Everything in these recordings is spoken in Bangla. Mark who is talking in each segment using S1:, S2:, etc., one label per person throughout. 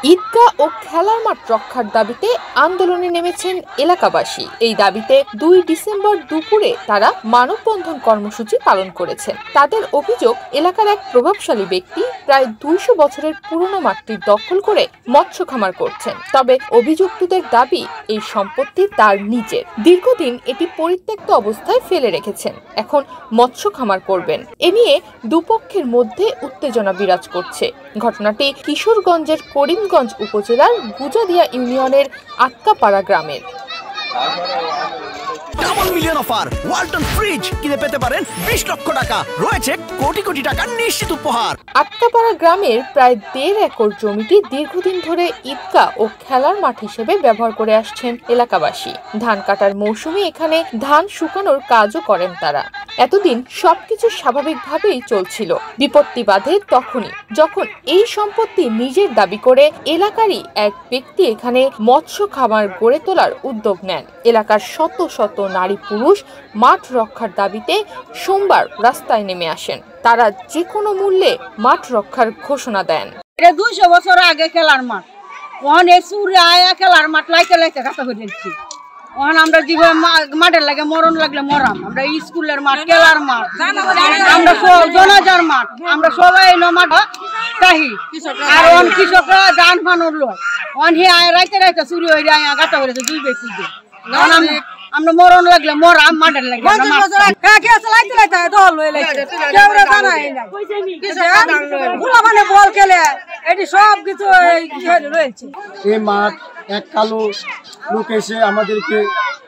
S1: ঈদগাহ ও খেলার মাঠ রক্ষার দাবিতে আন্দোলনে নেমেছেন এলাকাবাসী। এই দাবিতে 2 ডিসেম্বর দুপুরে তারা মানববন্ধন কর্মসূচি পালন করেছেন। তাদের অভিযোগ, এলাকার এক প্রভাবশালী ব্যক্তি প্রায় 200 বছরের পুরনো মাঠটি দখল করে মৎস্য খামার করছেন। তবে অভিযুক্তদের দাবি, এই সম্পত্তি তার নিজের। দীর্ঘদিন এটি পরিত্যক্ত অবস্থায় ফেলে রেখেছেন, এখন মৎস্য খামার করবেন। এ নিয়ে দুপক্ষের মধ্যে উত্তেজনা বিরাজ করছে। ঘটনাটি কিশোরগঞ্জের করিমগঞ্জ উপজেলার গুজাদিয়া ইউনিয়নের আটকাপাড়া গ্রামের।
S2: Double million offer Walton fridge কিনে পেতে পারেন 20 লক্ষ টাকা, রয়েছে কোটি কোটি টাকার নিশ্চিত উপহার।
S1: আটকাপাড়া গ্রামের প্রায় 1.5 একর জমিটি দীর্ঘদিন ধরে ঈদগাহ ও খেলার মাঠ হিসেবে ব্যবহার করে আসছেন এলাকাবাসী। ধান কাটার মৌসুমে এখানে ধান শুকানোর কাজও করেন তারা। এতদিন সবকিছু স্বাভাবিকভাবেই চলছিল। বিপত্তি বাধে তখনই, যখন এই সম্পত্তি নিজের দাবি করে এলাকারই এক ব্যক্তি এখানে মৎস্য খামার গড়ে তোলার উদ্যোগ নেন। এলাকার শত শত নারী পুরুষ মাঠ রক্ষার দাবিতে সোমবার রাস্তায় নেমে আসেন। তারা যে কোনো মূল্যে মাঠ রক্ষার ঘোষণা দেন।
S3: 200 বছর আগে খেলার মাঠ, অনেক সুরে আয়া খেলার মাঠ লাইতে লাইতে কাটা করে দিচ্ছি। আমরা জীবন মাঠের লাগে মরণ লাগলে মরাম। আমরা স্কুলের মাঠ, খেলার মাঠ, আমরা জনাজার মাঠ, আমরা সবাই মাঠ কাহি। আর কৃষকরা ধান ফানোর লোক হে আয় রাইতে রাইতে চুরি হয়ে আয়া কাটা করেছে 2 ব্যক্তি। আমরা মরণ লাগলে মরাম, মাঠের লাগে বল খেলে এটি সব কিছু রয়েছে।
S4: এই মাঠ এক কালো লোক এসে আমাদেরকে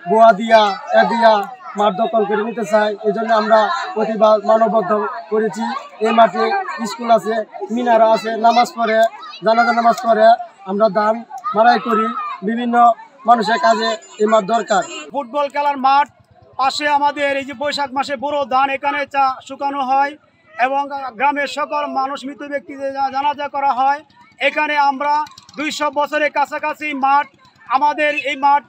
S4: বোয়া দিয়া মাঠ দখল করে নিতে চায়। এই জন্য আমরা প্রতিবাদ মানববন্ধন করেছি। এই মাঠে স্কুল আছে, মিনারা আছে, নামাজ পড়ে, জানাজা নামাজ পড়ে, আমরা ধান মাড়াই করি। বিভিন্ন মানুষের কাজে এই মাঠ দরকার।
S5: ফুটবল খেলার মাঠ পাশে আমাদের এই যে বৈশাখ মাসে বড় ধান এখানে চা শুকানো হয় এবং গ্রামের সকল মানুষ মৃত ব্যক্তিদের জানাজা করা হয়। এখানে আমরা 200 বছরের কাছাকাছি মাঠ, আমাদের এই মাঠ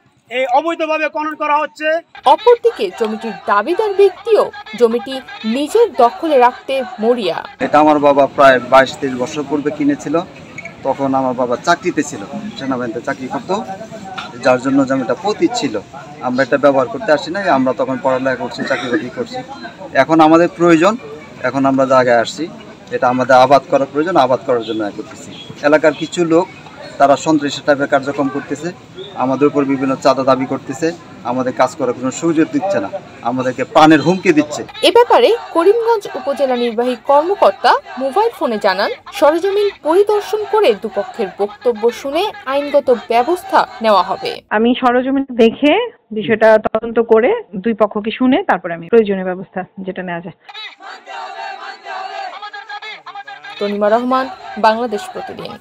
S5: অবৈধভাবে খনন করা হচ্ছে।
S1: অপরদিকে জমিটির দাবিদার ব্যক্তিও জমিটি নিজের দখলে রাখতে মরিয়া।
S6: এটা আমার বাবা প্রায় 22-23 বছর পূর্বে কিনেছিল। তখন আমার বাবা চাকরিতে ছিল, সেনাবাহিনীতে চাকরি করতো, যার জন্য জমিটা পতিত ছিল। আমরা এটা ব্যবহার করতে আসছি না, আমরা তখন পড়ালেখা করছি, চাকরি বাকরি করছি। এখন আমাদের প্রয়োজন, এখন আমরা জায়গায় আসছি, এটা আমাদের আবাদ করার প্রয়োজন, আবাদ করার জন্য করতেছি। এলাকার কিছু লোক তারা সন্ত্রাসী টাইপের কার্যক্রম করতেছে, আমাদের উপর বিভিন্ন চাঁদা দাবি করতেছে, আমাদের কাজ করার কোনো সুযোগ দিচ্ছে না, আমাদেরকে প্রাণের হুমকি দিচ্ছে।
S1: এ ব্যাপারে করিমগঞ্জ উপজেলা নির্বাহী কর্মকর্তা মোবাইল ফোনে জানান, সরেজমিন পরিদর্শন করে দুপক্ষের বক্তব্য শুনে আইনগত ব্যবস্থা নেওয়া হবে।
S7: আমি সরেজমিন দেখে বিষয়টা তদন্ত করে 2 পক্ষকে শুনে তারপরে আমি প্রয়োজনীয় ব্যবস্থা যেটা নেওয়া যায়।
S1: তনিমা রহমান, বাংলাদেশ প্রতিদিন।